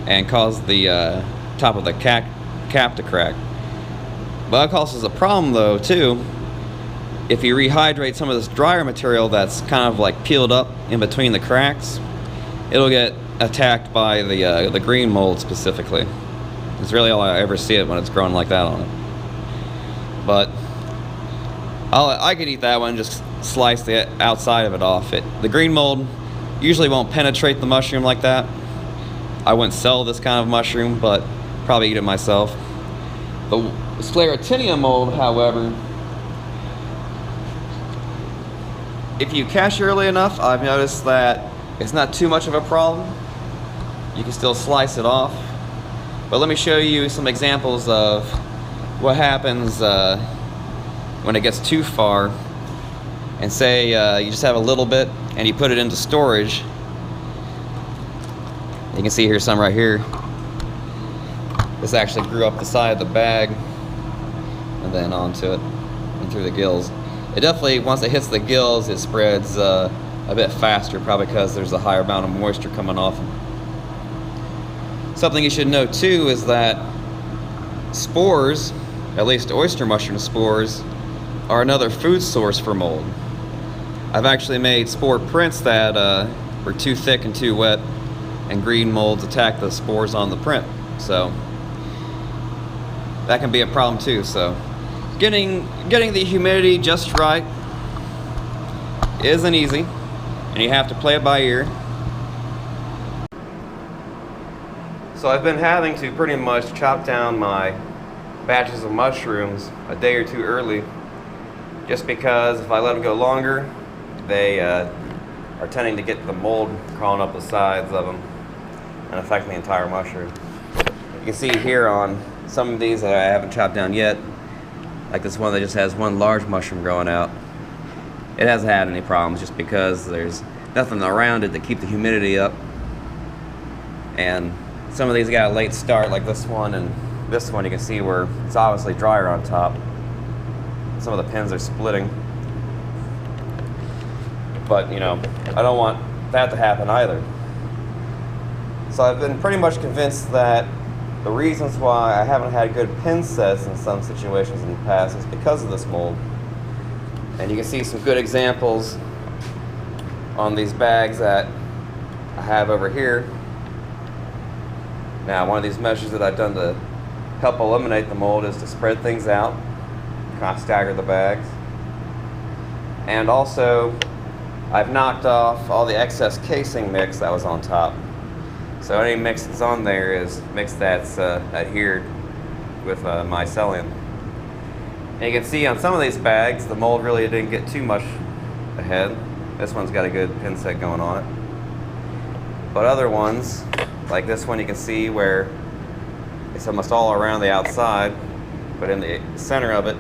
and cause the top of the cap to crack. But that causes a problem though too. If you rehydrate some of this drier material that's kind of like peeled up in between the cracks, it'll get attacked by the green mold specifically. It's really all I ever see it when it's growing like that on it. But I could eat that one, just slice the outside of it off. The green mold usually won't penetrate the mushroom like that. I wouldn't sell this kind of mushroom, but probably eat it myself. The sclerotinia mold, however, if you catch it early enough, I've noticed that it's not too much of a problem. You can still slice it off. But let me show you some examples of what happens when it gets too far. And say you just have a little bit and you put it into storage. You can see here some right here. This actually grew up the side of the bag and then onto it and through the gills. It definitely, once it hits the gills, it spreads a bit faster, probably because there's a higher amount of moisture coming off. Something you should know too is that spores, at least oyster mushroom spores, are another food source for mold. I've actually made spore prints that were too thick and too wet, and green molds attack the spores on the print. So that can be a problem too. So getting the humidity just right isn't easy, and you have to play it by ear. So I've been having to pretty much chop down my batches of mushrooms a day or two early, just because if I let them go longer, they are tending to get the mold crawling up the sides of them and affect the entire mushroom. You can see here on some of these that I haven't chopped down yet, like this one that just has one large mushroom growing out. It hasn't had any problems just because there's nothing around it to keep the humidity up. And some of these got a late start, like this one and this one. You can see where it's obviously drier on top. Some of the pins are splitting. But, you know, I don't want that to happen either. So I've been pretty much convinced that the reasons why I haven't had good pin sets in some situations in the past is because of this mold. And you can see some good examples on these bags that I have over here. Now, one of these measures that I've done to help eliminate the mold is to spread things out, kind of stagger the bags. And also, I've knocked off all the excess casing mix that was on top. So any mix that's on there is mix that's adhered with mycelium. And you can see on some of these bags, the mold really didn't get too much ahead. This one's got a good pin set going on it. But other ones, like this one, you can see where it's almost all around the outside, but in the center of it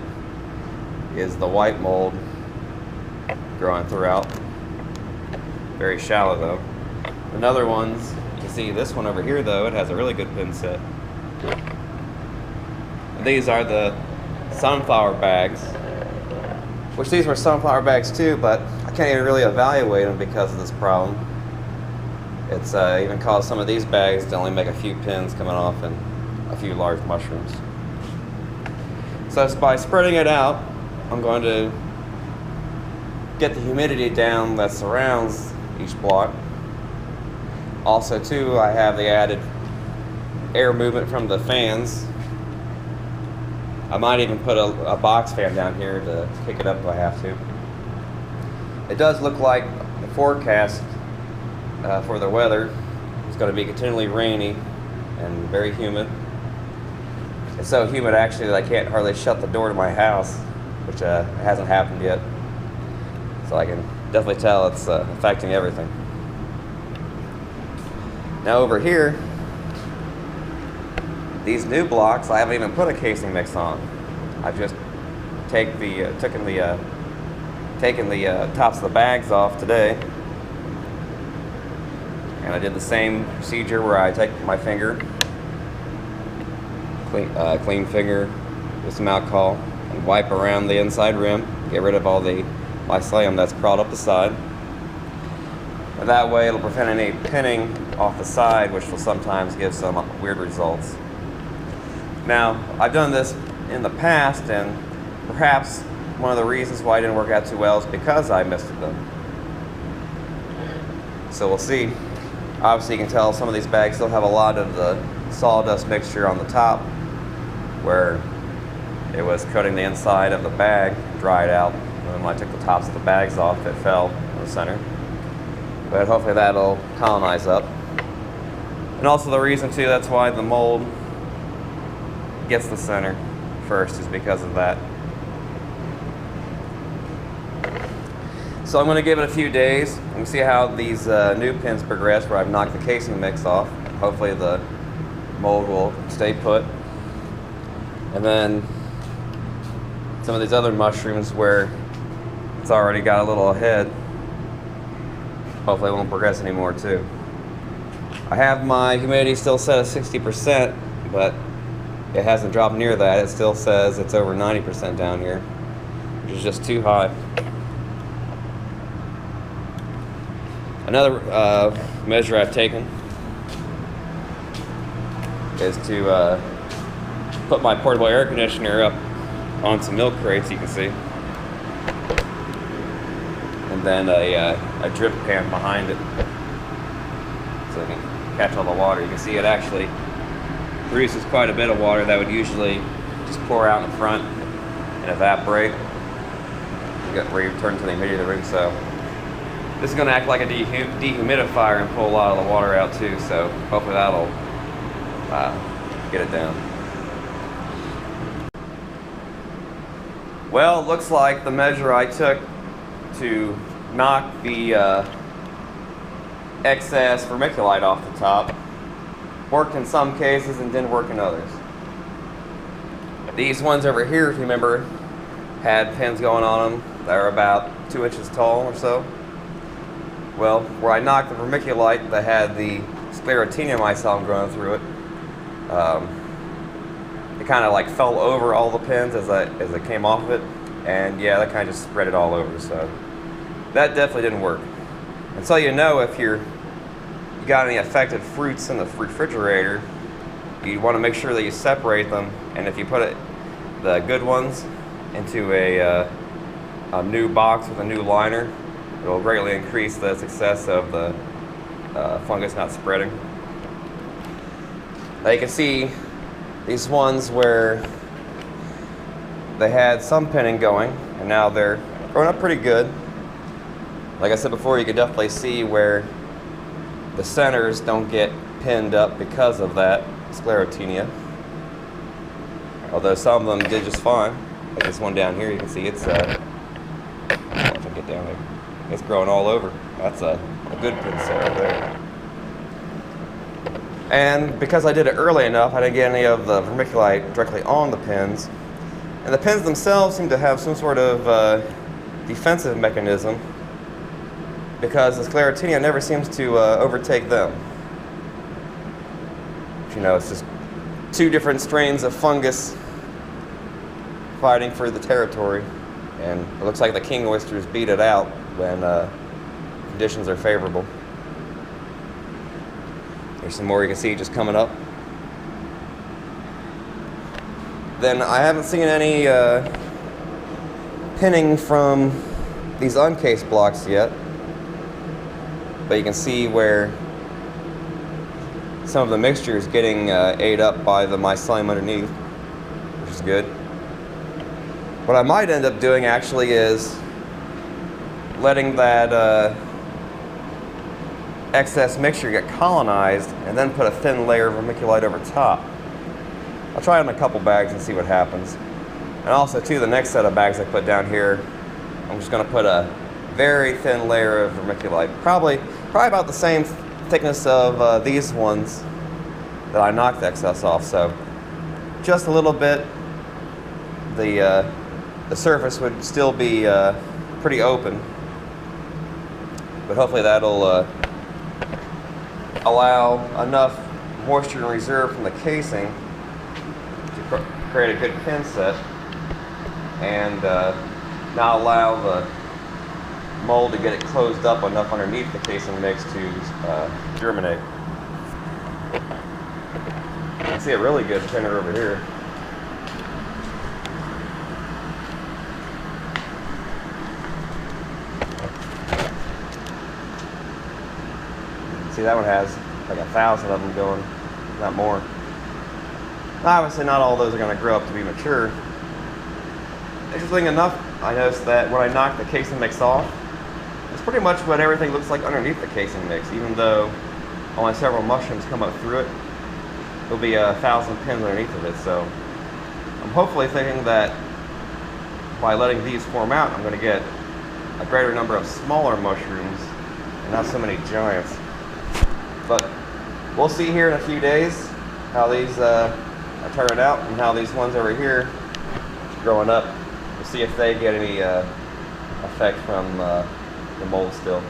is the white mold growing throughout. Very shallow though. And other ones, you can see this one over here though, it has a really good pin set. And these are the sunflower bags, which these were sunflower bags too, but I can't even really evaluate them because of this problem. It's even caused some of these bags to only make a few pins coming off and a few large mushrooms. So by spreading it out, I'm going to get the humidity down that surrounds each block. Also too, I have the added air movement from the fans. I might even put a box fan down here to kick it up if I have to. It does look like the forecast for the weather is going to be continually rainy and very humid. It's so humid actually that I can't hardly shut the door to my house, which hasn't happened yet. So I can definitely tell it's affecting everything. Now over here, these new blocks, I haven't even put a casing mix on. I've just taken the tops of the bags off today. And I did the same procedure where I take my finger, clean finger with some alcohol, and wipe around the inside rim, get rid of all the mycelium that's crawled up the side. And that way it'll prevent any pinning off the side, which will sometimes give some weird results. Now, I've done this in the past, and perhaps one of the reasons why it didn't work out too well is because I misted them. So we'll see. Obviously, you can tell some of these bags still have a lot of the sawdust mixture on the top, where it was coating the inside of the bag, dried out. And then when I took the tops of the bags off, it fell in the center. But hopefully that'll colonize up. And also the reason too, that's why the mold gets the center first, is because of that. So I'm going to give it a few days and see how these new pins progress, where I've knocked the casing mix off. Hopefully the mold will stay put. And then some of these other mushrooms where it's already got a little ahead, hopefully it won't progress anymore too. I have my humidity still set at 60%, but it hasn't dropped near that. It still says it's over 90% down here, which is just too high. Another measure I've taken is to put my portable air conditioner up on some milk crates, you can see, and then a drip pan behind it, so it can catch all the water. You can see it actually produces quite a bit of water that would usually just pour out in front and evaporate. You got where you turn to the humidity of the room. So this is going to act like a dehumidifier and pull a lot of the water out too. So hopefully that'll get it down. Well, it looks like the measure I took to knock the excess vermiculite off the top worked in some cases and didn't work in others. These ones over here, if you remember, had pins going on them that are about 2 inches tall or so. Well, where I knocked the vermiculite that had the sclerotinia mycelium growing through it, it kind of like fell over all the pins as it came off of it, and yeah, that kind of just spread it all over. So that definitely didn't work. And so you know, if you got any affected fruits in the refrigerator, you want to make sure that you separate them, and if you put the good ones into a new box with a new liner, it will greatly increase the success of the fungus not spreading. Now you can see these ones where they had some pinning going, and now they're growing up pretty good. Like I said before, you can definitely see where the centers don't get pinned up because of that sclerotinia. Although some of them did just fine. Like this one down here, you can see it's I don't know if I can get down there. It's growing all over. That's a good pin set right there. And because I did it early enough, I didn't get any of the vermiculite directly on the pins. And the pins themselves seem to have some sort of defensive mechanism, because the sclerotinia never seems to overtake them. You know, it's just two different strains of fungus fighting for the territory, and it looks like the king oysters beat it out when conditions are favorable. There's some more you can see just coming up. Then I haven't seen any pinning from these uncased blocks yet, but you can see where some of the mixture is getting ate up by the mycelium underneath, which is good. What I might end up doing actually is letting that excess mixture get colonized and then put a thin layer of vermiculite over top. I'll try it in a couple bags and see what happens. And also too, the next set of bags I put down here, I'm just going to put a very thin layer of vermiculite, probably about the same thickness of these ones that I knocked the excess off. So just a little bit. The surface would still be pretty open, but hopefully that'll allow enough moisture in reserve from the casing to create a good pin set, and not allow the mold to get it closed up enough underneath the casing mix to germinate. see a really good pinner over here. See, that one has like 1,000 of them going, not more. Obviously, not all those are going to grow up to be mature. Interesting enough, I noticed that when I knock the casing mix off, it's pretty much what everything looks like underneath the casing mix, even though only several mushrooms come up through it. There'll be 1,000 pins underneath of it, so I'm hopefully thinking that by letting these form out, I'm going to get a greater number of smaller mushrooms and not so many giants. But we'll see here in a few days how these are turning out and how these ones over here growing up. We'll see if they get any effect from the mold still.